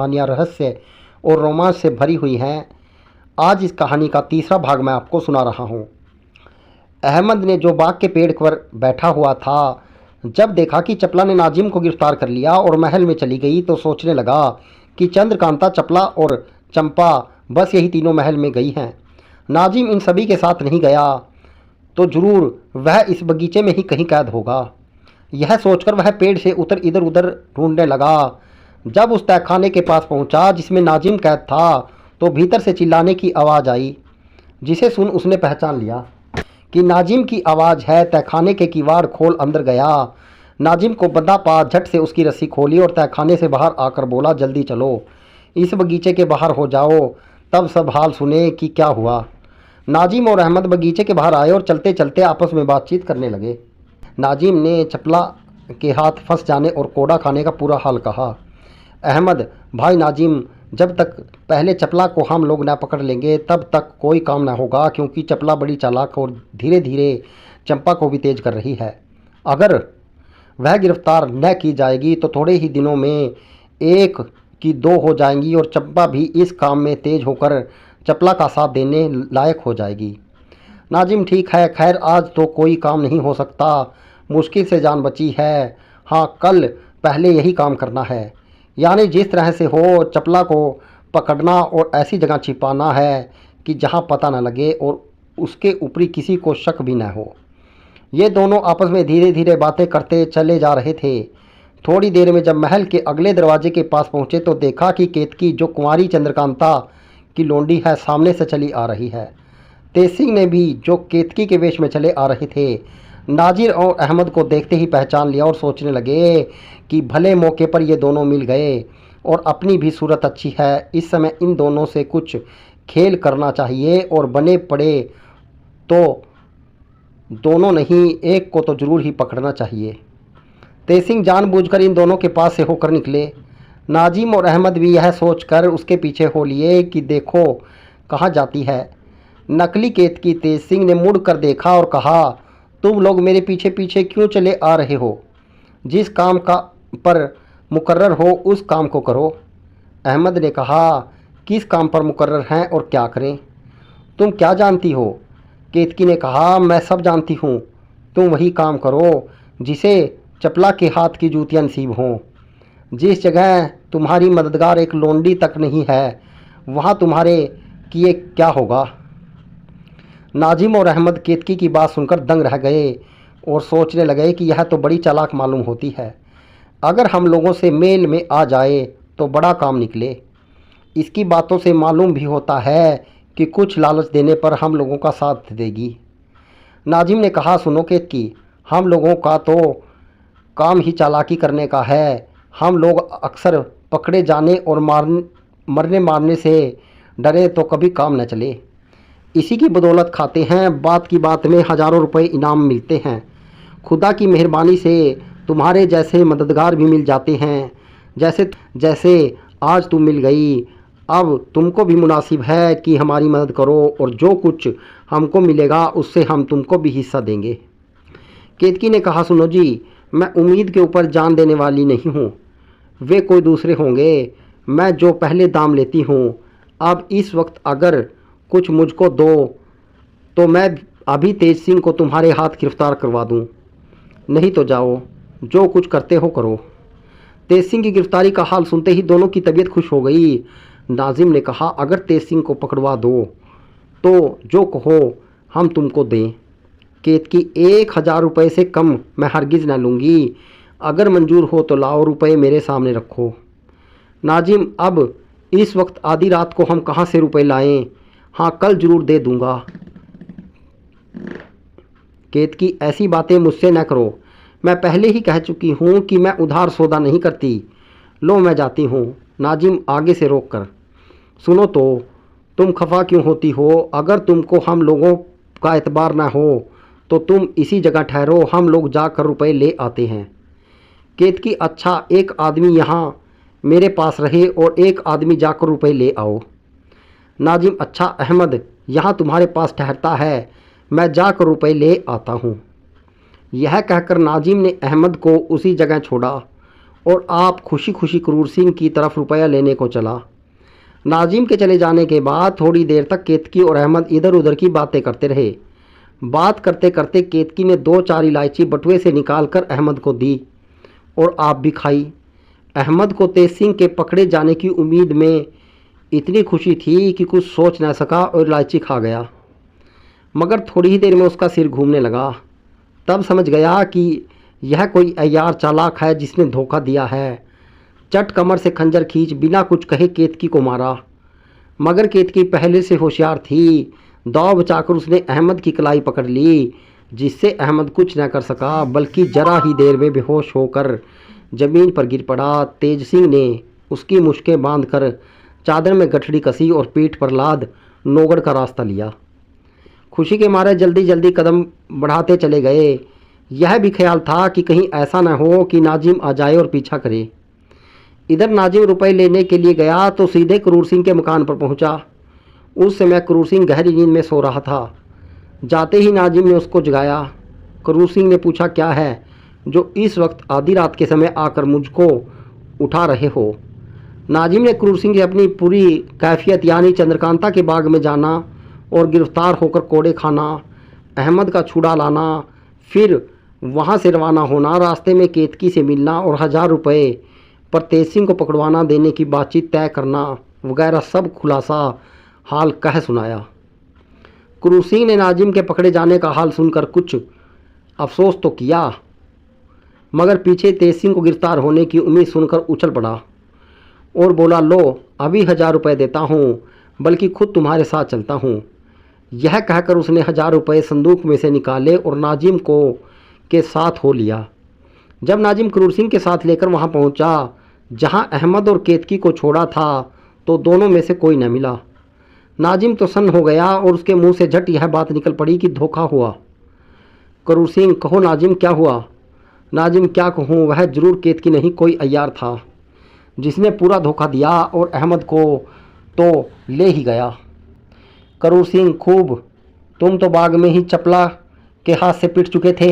कहानियाँ रहस्य और रोमांच से भरी हुई हैं। आज इस कहानी का तीसरा भाग मैं आपको सुना रहा हूँ। अहमद ने जो बाग के पेड़ पर बैठा हुआ था, जब देखा कि चपला ने नाजिम को गिरफ्तार कर लिया और महल में चली गई तो सोचने लगा कि चंद्रकांता, चपला और चंपा बस यही तीनों महल में गई हैं। नाजिम इन सभी के साथ नहीं गया तो जरूर वह इस बगीचे में ही कहीं कैद होगा। यह सोचकर वह पेड़ से इधर उधर ढूंढने लगा। जब उस तहखाने के पास पहुंचा जिसमें नाजिम कैद था तो भीतर से चिल्लाने की आवाज़ आई, जिसे सुन उसने पहचान लिया कि नाजिम की आवाज़ है। तहखाने के किवाड़ खोल अंदर गया। नाजिम को बंधा पा झट से उसकी रस्सी खोली और तहखाने से बाहर आकर बोला, जल्दी चलो, इस बगीचे के बाहर हो जाओ, तब सब हाल सुने कि क्या हुआ। नाजिम और अहमद बगीचे के बाहर आए और चलते चलते आपस में बातचीत करने लगे। नाजिम ने चपला के हाथ फंस जाने और कोड़ा खाने का पूरा हाल कहा। अहमद, भाई नाजिम, जब तक पहले चपला को हम लोग न पकड़ लेंगे तब तक कोई काम न होगा, क्योंकि चपला बड़ी चालाक और धीरे धीरे चंपा को भी तेज कर रही है। अगर वह गिरफ्तार न की जाएगी तो थोड़े ही दिनों में एक की दो हो जाएंगी और चंपा भी इस काम में तेज होकर चपला का साथ देने लायक हो जाएगी। नाजिम, ठीक है, खैर आज तो कोई काम नहीं हो सकता, मुश्किल से जान बची है। हाँ, कल पहले यही काम करना है, यानी जिस तरह से हो चपला को पकड़ना और ऐसी जगह छिपाना है कि जहाँ पता न लगे और उसके ऊपरी किसी को शक भी न हो। ये दोनों आपस में धीरे धीरे बातें करते चले जा रहे थे। थोड़ी देर में जब महल के अगले दरवाजे के पास पहुँचे तो देखा कि केतकी, जो कुंवारी चंद्रकांता की लोंडी है, सामने से चली आ रही है। तेज सिंह ने भी, जो केतकी के वेश में चले आ रहे थे, नाजिर और अहमद को देखते ही पहचान लिया और सोचने लगे कि भले मौके पर ये दोनों मिल गए और अपनी भी सूरत अच्छी है। इस समय इन दोनों से कुछ खेल करना चाहिए और बने पड़े तो दोनों नहीं, एक को तो जरूर ही पकड़ना चाहिए। तेज सिंह जानबूझकर इन दोनों के पास से होकर निकले। नाजिम और अहमद भी यह सोचकर उसके पीछे हो लिए कि देखो कहाँ जाती है। नकली केतकी तेज सिंह ने मुड़ कर देखा और कहा, तुम लोग मेरे पीछे पीछे क्यों चले आ रहे हो? जिस काम का पर मुकर्रर हो उस काम को करो। अहमद ने कहा, किस काम पर मुकर्रर हैं और क्या करें? तुम क्या जानती हो? केतकी ने कहा, मैं सब जानती हूँ, तुम वही काम करो जिसे चपला के हाथ की जूतियाँ नसीब हों। जिस जगह तुम्हारी मददगार एक लोंडी तक नहीं है, वहाँ तुम्हारे किए क्या होगा? नाजिम और अहमद केतकी की बात सुनकर दंग रह गए और सोचने लगे कि यह तो बड़ी चालाक मालूम होती है। अगर हम लोगों से मेल में आ जाए तो बड़ा काम निकले। इसकी बातों से मालूम भी होता है कि कुछ लालच देने पर हम लोगों का साथ देगी। नाजिम ने कहा, सुनो केतकी, हम लोगों का तो काम ही चालाकी करने का है। हम लोग अक्सर पकड़े जाने और मरने मारने से डरे तो कभी काम न चले। इसी की बदौलत खाते हैं, बात की बात में हज़ारों रुपए इनाम मिलते हैं। खुदा की मेहरबानी से तुम्हारे जैसे मददगार भी मिल जाते हैं, जैसे आज तुम मिल गई। अब तुमको भी मुनासिब है कि हमारी मदद करो और जो कुछ हमको मिलेगा उससे हम तुमको भी हिस्सा देंगे। केतकी ने कहा, सुनो जी, मैं उम्मीद के ऊपर जान देने वाली नहीं हूँ, वे कोई दूसरे होंगे। मैं जो पहले दाम लेती हूँ, अब इस वक्त अगर कुछ मुझको दो तो मैं अभी तेज सिंह को तुम्हारे हाथ गिरफ्तार करवा दूँ, नहीं तो जाओ, जो कुछ करते हो करो। तेज सिंह की गिरफ्तारी का हाल सुनते ही दोनों की तबीयत खुश हो गई। नाजिम ने कहा, अगर तेज सिंह को पकड़वा दो तो जो कहो हम तुमको दें। केतकी, 1000 रुपये से कम मैं हरगिज़ न लूँगी। अगर मंजूर हो तो लाओ, रुपये मेरे सामने रखो। नाजिम, अब इस वक्त आधी रात को हम कहाँ से रुपये लाएं? हाँ, कल जरूर दे दूँगा। केतकी, ऐसी बातें मुझसे न करो, मैं पहले ही कह चुकी हूँ कि मैं उधार सौदा नहीं करती। लो, मैं जाती हूँ। नाजिम आगे से रोक कर, सुनो तो, तुम खफा क्यों होती हो? अगर तुमको हम लोगों का एतबार ना हो तो तुम इसी जगह ठहरो, हम लोग जाकर रुपए ले आते हैं। केतकी, अच्छा, एक आदमी यहाँ मेरे पास रहे और एक आदमी जाकर रुपए ले आओ। नाजिम, अच्छा, अहमद यहाँ तुम्हारे पास ठहरता है, मैं जाकर रुपए ले आता हूँ। यह कहकर नाजिम ने अहमद को उसी जगह छोड़ा और आप खुशी खुशी क्रूर सिंह की तरफ रुपया लेने को चला। नाजिम के चले जाने के बाद थोड़ी देर तक केतकी और अहमद इधर उधर की बातें करते रहे। बात करते करते केतकी ने 2-4 इलायची बटुए से निकाल कर अहमद को दी और आप भी खाई। अहमद को तेज सिंह के पकड़े जाने की उम्मीद में इतनी खुशी थी कि कुछ सोच न सका और इलायची खा गया। मगर थोड़ी ही देर में उसका सिर घूमने लगा। तब समझ गया कि यह कोई अय्यार चालाक है जिसने धोखा दिया है। चट कमर से खंजर खींच बिना कुछ कहे केतकी को मारा। मगर केतकी पहले से होशियार थी। दाव बचाकर उसने अहमद की कलाई पकड़ ली, जिससे अहमद कुछ न कर सका, बल्कि जरा ही देर में बेहोश होकर ज़मीन पर गिर पड़ा। तेज सिंह ने उसकी मुश्कें बांधकर चादर में गठड़ी कसी और पीठ पर लाद नौगढ़ का रास्ता लिया। खुशी के मारे जल्दी जल्दी कदम बढ़ाते चले गए। यह भी ख्याल था कि कहीं ऐसा न हो कि नाजिम आ जाए और पीछा करे। इधर नाजिम रुपए लेने के लिए गया तो सीधे क्रूर सिंह के मकान पर पहुंचा। उस समय क्रूर सिंह गहरी नींद में सो रहा था। जाते ही नाजिम ने उसको जगाया। क्रूर सिंह ने पूछा, क्या है जो इस वक्त आधी रात के समय आकर मुझको उठा रहे हो? नाजिम ने क्रूर सिंह से अपनी पूरी कैफियत यानी चंद्रकांता के बाग में जाना और गिरफ्तार होकर कोड़े खाना, अहमद का छुड़ा लाना, फिर वहाँ से रवाना होना, रास्ते में केतकी से मिलना और 1000 रुपये पर तेज सिंह को पकड़वाना देने की बातचीत तय करना वगैरह सब खुलासा हाल कह सुनाया। क्रूर सिंह ने नाजिम के पकड़े जाने का हाल सुनकर कुछ अफसोस तो किया, मगर पीछे तेज सिंह को गिरफ्तार होने की उम्मीद सुनकर उछल पड़ा और बोला, लो अभी 1000 रुपये देता हूँ, बल्कि खुद तुम्हारे साथ चलता हूँ। यह कहकर उसने 1000 रुपये संदूक में से निकाले और नाजिम को के साथ हो लिया। जब नाजिम क्रूर सिंह के साथ लेकर वहाँ पहुँचा जहाँ अहमद और केतकी को छोड़ा था, तो दोनों में से कोई न मिला। नाजिम तो सन्न हो गया और उसके मुंह से झट यह बात निकल पड़ी कि धोखा हुआ। क्रूर सिंह, कहो नाजिम क्या हुआ? नाजिम, क्या कहूँ, वह जरूर केतकी नहीं कोई अय्यार था जिसने पूरा धोखा दिया और अहमद को तो ले ही गया। क्रूर सिंह, खूब, तुम तो बाग में ही चपला के हाथ से पिट चुके थे।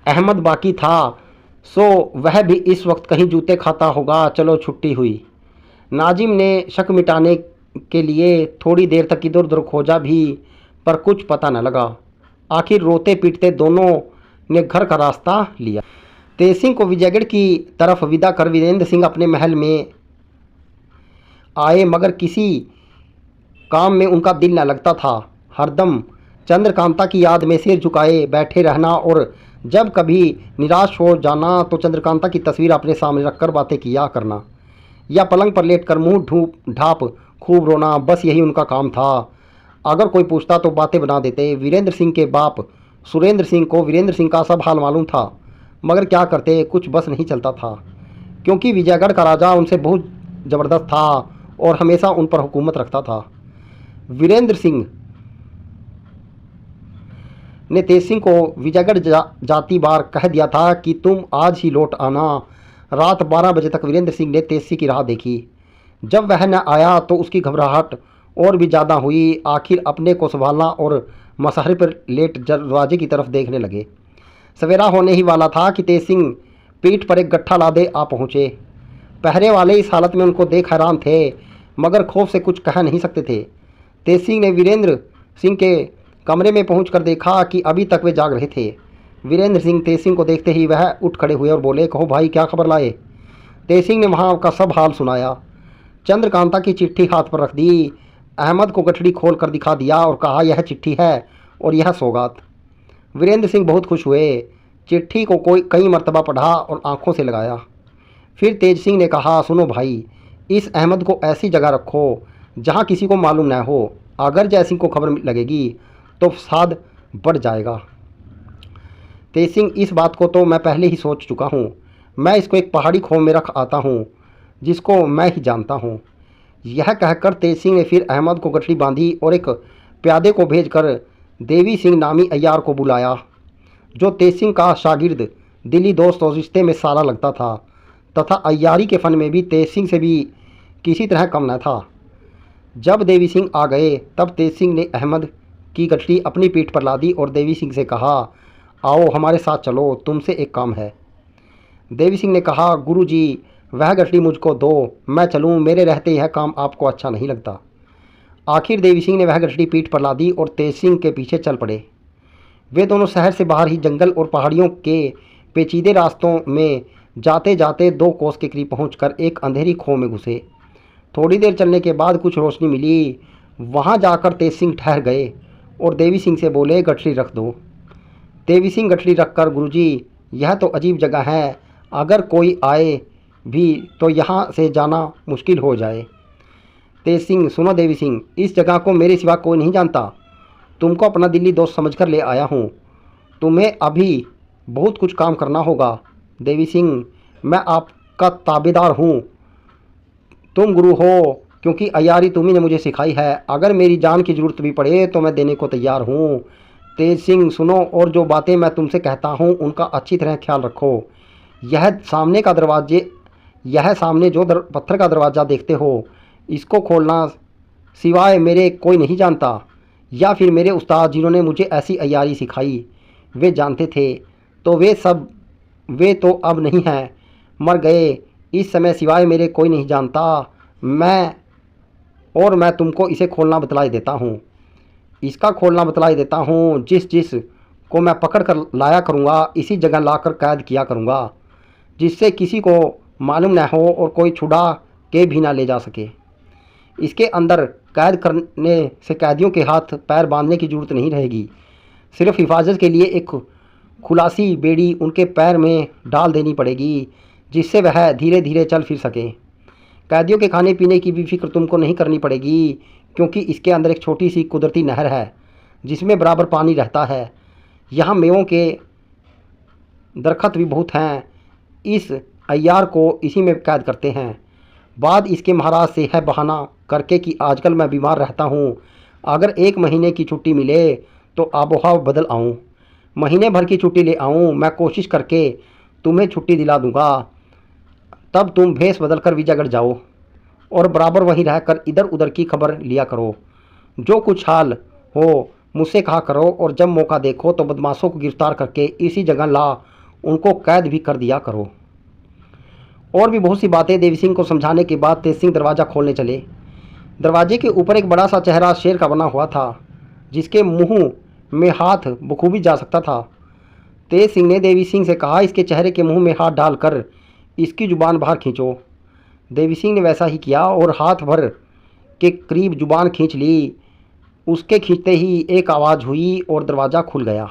अहमद बाकी था, सो वह भी इस वक्त कहीं जूते खाता होगा। चलो छुट्टी हुई। नाजिम ने शक मिटाने के लिए थोड़ी देर तक इधर उधर खोजा भी, पर कुछ पता न लगा। आखिर रोते पीटते दोनों ने घर का रास्ता लिया। तेज सिंह को विजयगढ़ की तरफ विदा कर वीरेंद्र सिंह अपने महल में आए, मगर किसी काम में उनका दिल न लगता था। हरदम चंद्रकांता की याद में सिर झुकाए बैठे रहना और जब कभी निराश हो जाना तो चंद्रकांता की तस्वीर अपने सामने रखकर बातें किया करना या पलंग पर लेटकर मुंह ढाप खूब रोना, बस यही उनका काम था। अगर कोई पूछता तो बातें बना देते। वीरेंद्र सिंह के बाप सुरेंद्र सिंह को वीरेंद्र सिंह का सब हाल मालूम था, मगर क्या करते, कुछ बस नहीं चलता था, क्योंकि विजयगढ़ का राजा उनसे बहुत ज़बरदस्त था और हमेशा उन पर हुकूमत रखता था। वीरेंद्र सिंह ने तेज सिंह को विजयगढ़ जाती बार कह दिया था कि तुम आज ही लौट आना। रात 12 बजे तक वीरेंद्र सिंह ने तेज सिंह की राह देखी। जब वह न आया तो उसकी घबराहट और भी ज़्यादा हुई। आखिर अपने को संभालना और मसहरे पर लेट दरवाजे की तरफ देखने लगे। सवेरा होने ही वाला था कि तेज सिंह पीठ पर एक गट्ठा लादे आ पहुँचे। पहरे वाले इस हालत में उनको देख हैरान थे, मगर खौफ से कुछ कह नहीं सकते थे। तेज सिंह ने वीरेंद्र सिंह के कमरे में पहुंचकर देखा कि अभी तक वे जाग रहे थे। वीरेंद्र सिंह तेज सिंह को देखते ही वह उठ खड़े हुए और बोले, कहो भाई, क्या खबर लाए? तेज सिंह ने वहाँ का सब हाल सुनाया। चंद्रकांता की चिट्ठी हाथ पर रख दी। अहमद को गठड़ी खोल कर दिखा दिया और कहा, यह चिट्ठी है और यह सौगात। वीरेंद्र सिंह बहुत खुश हुए। चिट्ठी को कई मरतबा पढ़ा और आंखों से लगाया। फिर तेज सिंह ने कहा, सुनो भाई, इस अहमद को ऐसी जगह रखो जहाँ किसी को मालूम न हो। अगर जयसिंह को खबर लगेगी तो फसाद बढ़ जाएगा। तेज सिंह, इस बात को तो मैं पहले ही सोच चुका हूँ। मैं इसको एक पहाड़ी खोह में रख आता हूँ जिसको मैं ही जानता हूँ। यह कहकर तेज सिंह ने फिर अहमद को गठड़ी बांधी और एक प्यादे को भेजकर देवी सिंह नामी अय्यार को बुलाया, जो तेज सिंह का शागिर्द, दिली दोस्त और रिश्ते में साला लगता था तथा अय्यारी के फन में भी तेज सिंह से भी किसी तरह कम न था। जब देवी सिंह आ गए तब तेज सिंह ने अहमद की गठड़ी अपनी पीठ पर लादी और देवी सिंह से कहा, आओ हमारे साथ चलो, तुमसे एक काम है। देवी सिंह ने कहा, गुरुजी वह गठरी मुझको दो, मैं चलूँ, मेरे रहते यह काम आपको अच्छा नहीं लगता। आखिर देवी सिंह ने वह गठरी पीठ पर लादी और तेज सिंह के पीछे चल पड़े। वे दोनों शहर से बाहर ही जंगल और पहाड़ियों के पेचीदे रास्तों में जाते जाते 2 कोस के करीब पहुंचकर एक अंधेरी खो में घुसे। थोड़ी देर चलने के बाद कुछ रोशनी मिली। वहां जाकर तेज सिंह ठहर गए और देवी सिंह से बोले, गठरी रख दो। देवी सिंह गठरी रखकर, गुरुजी यह तो अजीब जगह है, अगर कोई आए भी तो यहाँ से जाना मुश्किल हो जाए। तेज सिंह, सुनो देवी सिंह, इस जगह को मेरे सिवा कोई नहीं जानता। तुमको अपना दिल्ली दोस्त समझकर ले आया हूँ। तुम्हें अभी बहुत कुछ काम करना होगा। देवी सिंह, मैं आपका ताबेदार हूँ। तुम गुरु हो, क्योंकि अय्यारी तुम्ही ने मुझे सिखाई है। अगर मेरी जान की ज़रूरत भी पड़े तो मैं देने को तैयार हूँ। तेज सिंह, सुनो, और जो बातें मैं तुमसे कहता हूँ उनका अच्छी तरह ख्याल रखो। यह सामने जो पत्थर का दरवाज़ा देखते हो, इसको खोलना सिवाय मेरे कोई नहीं जानता, या फिर मेरे उस्ताद जिन्होंने मुझे ऐसी अय्यारी सिखाई वे जानते थे। तो वे तो अब नहीं हैं, मर गए। इस समय सिवाय मेरे कोई नहीं जानता। मैं तुमको इसे खोलना बतलाई देता हूँ। इसका खोलना बतलाई देता हूँ। जिस को मैं पकड़ कर लाया करूँगा, इसी जगह लाकर कैद किया करूँगा, जिससे किसी को मालूम न हो और कोई छुड़ा के भी ना ले जा सके। इसके अंदर कैद करने से कैदियों के हाथ पैर बांधने की ज़रूरत नहीं रहेगी। सिर्फ हिफाजत के लिए एक खुलासी बेड़ी उनके पैर में डाल देनी पड़ेगी, जिससे वह धीरे धीरे चल फिर सकें। कैदियों के खाने पीने की भी फिक्र तुमको नहीं करनी पड़ेगी, क्योंकि इसके अंदर एक छोटी सी कुदरती नहर है जिसमें बराबर पानी रहता है। यहाँ मेवों के दरख्त भी बहुत हैं। इस अय्यार को इसी में कैद करते हैं। बाद इसके महाराज से है बहाना करके कि आजकल मैं बीमार रहता हूँ, अगर 1 महीने की छुट्टी मिले तो आबोहवा बदल आऊँ, महीने भर की छुट्टी ले आऊँ। मैं कोशिश करके तुम्हें छुट्टी दिला दूँगा। तब तुम भेष बदल कर विजयगढ़ जाओ और बराबर वहीं रहकर इधर उधर की खबर लिया करो। जो कुछ हाल हो मुझसे कहा करो, और जब मौका देखो तो बदमाशों को गिरफ्तार करके इसी जगह ला उनको कैद भी कर दिया करो। और भी बहुत सी बातें देवी सिंह को समझाने के बाद तेज सिंह दरवाज़ा खोलने चले। दरवाजे के ऊपर एक बड़ा सा चेहरा शेर का बना हुआ था, जिसके मुंह में हाथ बखूबी जा सकता था। तेज सिंह ने देवी सिंह से कहा, इसके चेहरे के मुंह में हाथ डालकर इसकी जुबान बाहर खींचो। देवी सिंह ने वैसा ही किया और हाथ भर के करीब जुबान खींच ली। उसके खींचते ही एक आवाज़ हुई और दरवाज़ा खुल गया।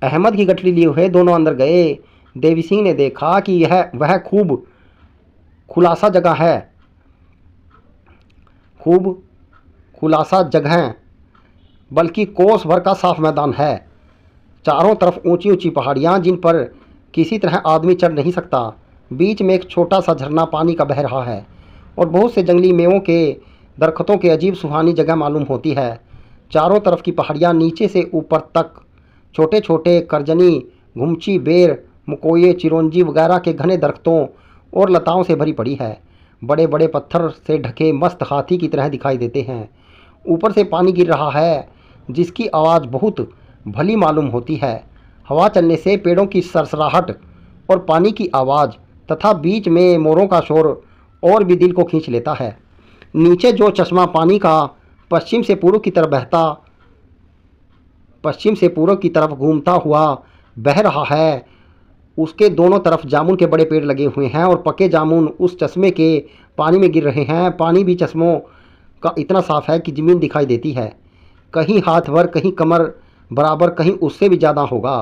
अहमद की गठरी लिए हुए दोनों अंदर गए। देवी सिंह ने देखा कि वह खूब खुलासा जगह बल्कि कोस भर का साफ मैदान है। चारों तरफ ऊंची ऊंची पहाड़ियाँ जिन पर किसी तरह आदमी चढ़ नहीं सकता। बीच में एक छोटा सा झरना पानी का बह रहा है और बहुत से जंगली मेवों के दरख्तों की अजीब सुहानी जगह मालूम होती है। चारों तरफ की पहाड़ियाँ नीचे से ऊपर तक छोटे छोटे करजनी, घुमची, बेर, मकोये, चिरौंजी वगैरह के घने दरख्तों और लताओं से भरी पड़ी है। बड़े बड़े पत्थर से ढके मस्त हाथी की तरह दिखाई देते हैं। ऊपर से पानी गिर रहा है, जिसकी आवाज़ बहुत भली मालूम होती है। हवा चलने से पेड़ों की सरसराहट और पानी की आवाज़ तथा बीच में मोरों का शोर और भी दिल को खींच लेता है। नीचे जो चश्मा पानी का पश्चिम से पूर्व की तरफ घूमता हुआ बह रहा है, उसके दोनों तरफ जामुन के बड़े पेड़ लगे हुए हैं और पके जामुन उस चश्मे के पानी में गिर रहे हैं। पानी भी चश्मों का इतना साफ है कि ज़मीन दिखाई देती है। कहीं हाथ भर, कहीं कमर बराबर, कहीं उससे भी ज़्यादा होगा।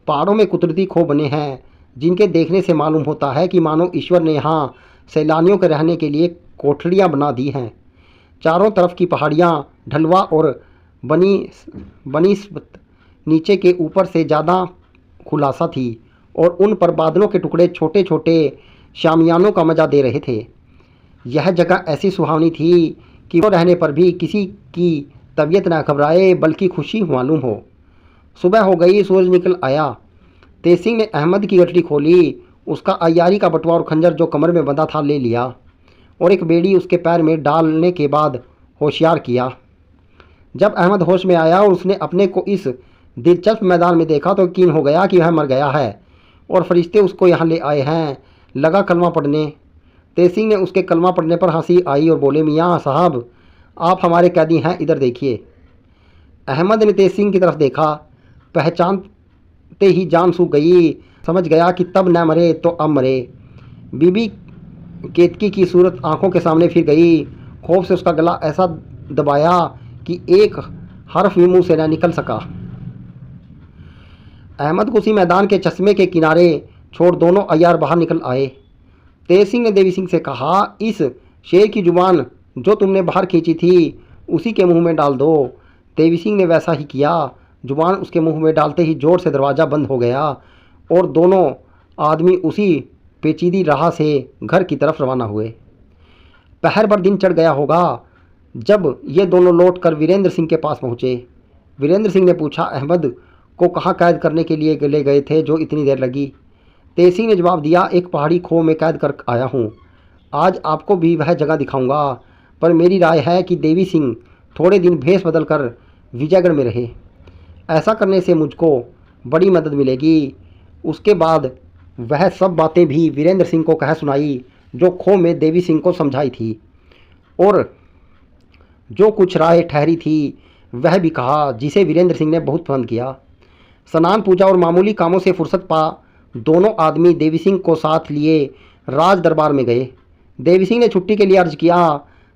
पहाड़ों में कुदरती खो बने हैं, जिनके देखने से मालूम होता है कि मानो ईश्वर ने यहाँ सैलानियों के रहने के लिए कोठरियाँ बना दी हैं। चारों तरफ की पहाड़ियाँ ढलवा और बनिस्बत नीचे के ऊपर से ज़्यादा खुलासा थी और उन पर बादलों के टुकड़े छोटे छोटे शामियानों का मज़ा दे रहे थे। यह जगह ऐसी सुहावनी थी कि वो रहने पर भी किसी की तबीयत न घबराए बल्कि खुशी मालूम हो। सुबह हो गई, सूरज निकल आया। तेज सिंह ने अहमद की गठरी खोली, उसका अय्यारी का बटुआ और खंजर जो कमर में बंधा था ले लिया और एक बेड़ी उसके पैर में डालने के बाद होशियार किया। जब अहमद होश में आया और उसने अपने को इस दिलचस्प मैदान में देखा तो यकीन हो गया कि वह मर गया है। और फरिश्ते उसको यहाँ ले आए हैं, लगा कलमा पढ़ने। तेज सिंह ने उसके कलमा पढ़ने पर हंसी आई और बोले, मियाँ साहब आप हमारे कैदी हैं, इधर देखिए। अहमद ने तेज सिंह की तरफ देखा, पहचानते ही जान सूख गई। समझ गया कि तब न मरे तो अब मरे। बीबी केतकी की सूरत आंखों के सामने फिर गई। खौफ से उसका गला ऐसा दबाया कि एक हर्फ भी मुंह से न निकल सका। अहमद को उसी मैदान के चश्मे के किनारे छोड़ दोनों अय्यार बाहर निकल आए। तेज सिंह ने देवी सिंह से कहा, इस शेर की जुबान जो तुमने बाहर खींची थी उसी के मुंह में डाल दो। देवी सिंह ने वैसा ही किया। जुबान उसके मुंह में डालते ही जोर से दरवाज़ा बंद हो गया और दोनों आदमी उसी पेचीदी राह से घर की तरफ रवाना हुए। पहर भर दिन चढ़ गया होगा जब ये दोनों लौट कर वीरेंद्र सिंह के पास पहुँचे। वीरेंद्र सिंह ने पूछा, अहमद को कहाँ कैद करने के लिए ले गए थे जो इतनी देर लगी? तेज सिंह ने जवाब दिया, एक पहाड़ी खो में कैद कर आया हूँ। आज आपको भी वह जगह दिखाऊंगा, पर मेरी राय है कि देवी सिंह थोड़े दिन भेष बदल कर विजयगढ़ में रहे। ऐसा करने से मुझको बड़ी मदद मिलेगी। उसके बाद वह सब बातें भी वीरेंद्र सिंह को कह सुनाई जो खो में देवी सिंह को समझाई थी, और जो कुछ राय ठहरी थी वह भी कहा, जिसे वीरेंद्र सिंह ने बहुत पसंद किया। स्नान पूजा और मामूली कामों से फुर्सत पा दोनों आदमी देवी सिंह को साथ लिए राज दरबार में गए। देवी सिंह ने छुट्टी के लिए अर्ज किया।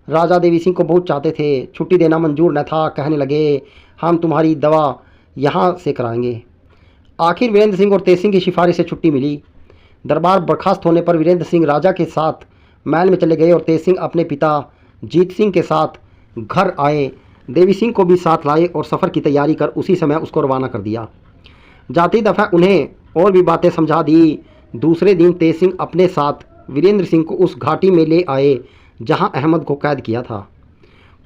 राजा देवी सिंह को बहुत चाहते थे, छुट्टी देना मंजूर न था। कहने लगे, हम तुम्हारी दवा यहाँ से कराएंगे। आखिर वीरेंद्र सिंह और तेज सिंह की सिफारिश से छुट्टी मिली। दरबार बर्खास्त होने पर वीरेंद्र सिंह राजा के साथ महल में चले गए और तेज सिंह अपने पिता जीत सिंह के साथ घर आए। देवी सिंह को भी साथ लाए और सफ़र की तैयारी कर उसी समय उसको रवाना कर दिया। जाती दफ़ा उन्हें और भी बातें समझा दी। दूसरे दिन तेज सिंह अपने साथ वीरेंद्र सिंह को उस घाटी में ले आए जहां अहमद को कैद किया था।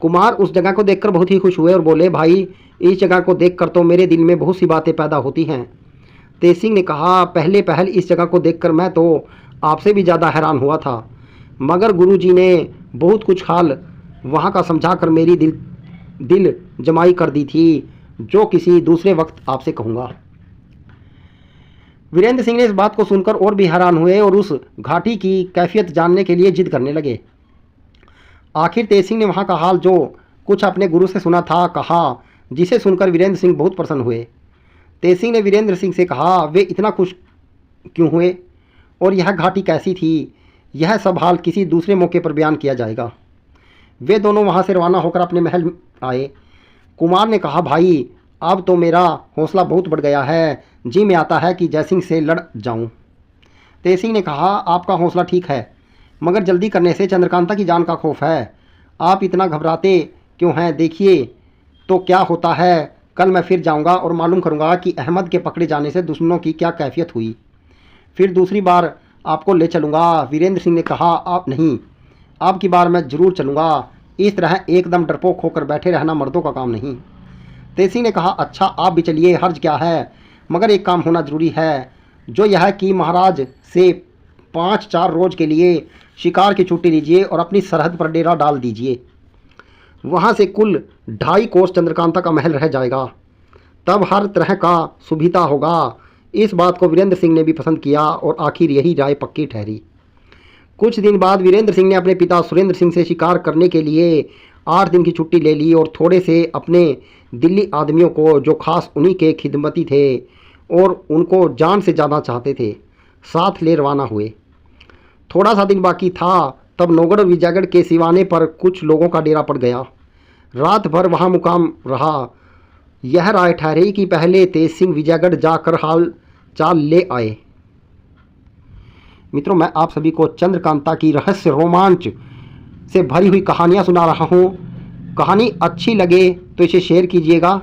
कुमार उस जगह को देखकर बहुत ही खुश हुए और बोले, भाई इस जगह को देखकर तो मेरे दिल में बहुत सी बातें पैदा होती हैं। तेज सिंह ने कहा, पहले पहल इस जगह को देखकर मैं तो आपसे भी ज़्यादा हैरान हुआ था, मगर गुरुजी ने बहुत कुछ हाल वहाँ का समझा कर मेरी दिल जमाई कर दी थी, जो किसी दूसरे वक्त आपसे कहूँगा। वीरेंद्र सिंह ने इस बात को सुनकर और भी हैरान हुए और उस घाटी की कैफियत जानने के लिए जिद करने लगे। आखिर तेज सिंह ने वहाँ का हाल जो कुछ अपने गुरु से सुना था कहा, जिसे सुनकर वीरेंद्र सिंह बहुत प्रसन्न हुए। तेज सिंह ने वीरेंद्र सिंह से कहा, वे इतना खुश क्यों हुए और यह घाटी कैसी थी? यह सब हाल किसी दूसरे मौके पर बयान किया जाएगा। वे दोनों वहाँ से रवाना होकर अपने महल आए। कुमार ने कहा, भाई अब तो मेरा हौसला बहुत बढ़ गया है, जी में आता है कि जयसिंह से लड़ जाऊं। तेज सिंह ने कहा, आपका हौसला ठीक है, मगर जल्दी करने से चंद्रकांता की जान का खौफ है। आप इतना घबराते क्यों हैं? देखिए तो क्या होता है। कल मैं फिर जाऊंगा और मालूम करूंगा कि अहमद के पकड़े जाने से दुश्मनों की क्या कैफियत हुई। फिर दूसरी बार आपको ले चलूँगा। वीरेंद्र सिंह ने कहा, आप नहीं, अब की बार मैं ज़रूर चलूँगा। इस तरह एकदम डरपोक होकर बैठे रहना मर्दों का काम नहीं। तेज सिंह ने कहा, अच्छा आप भी चलिए, हर्ज क्या है, मगर एक काम होना ज़रूरी है, जो यह है कि महाराज से 5-4 रोज़ के लिए शिकार की छुट्टी लीजिए और अपनी सरहद पर डेरा डाल दीजिए। वहाँ से कुल 2.5 कोस चंद्रकांता का महल रह जाएगा, तब हर तरह का सुविधा होगा। इस बात को वीरेंद्र सिंह ने भी पसंद किया और आखिर यही राय पक्की ठहरी। कुछ दिन बाद वीरेंद्र सिंह ने अपने पिता सुरेंद्र सिंह से शिकार करने के लिए 8 दिन की छुट्टी ले ली और थोड़े से अपने दिल्ली आदमियों को, जो खास उन्हीं के खिदमती थे और उनको जान से ज़्यादा चाहते थे, साथ ले रवाना हुए। थोड़ा सा दिन बाकी था तब नौगढ़ और विजयगढ़ के सिवाने पर कुछ लोगों का डेरा पड़ गया। रात भर वहाँ मुकाम रहा। यह राय ठहरी कि पहले तेज सिंह विजयगढ़ जाकर हाल चाल ले आए। मित्रों, मैं आप सभी को चंद्रकांता की रहस्य रोमांच से भरी हुई कहानियाँ सुना रहा हूँ। कहानी अच्छी लगे तो इसे शेयर कीजिएगा।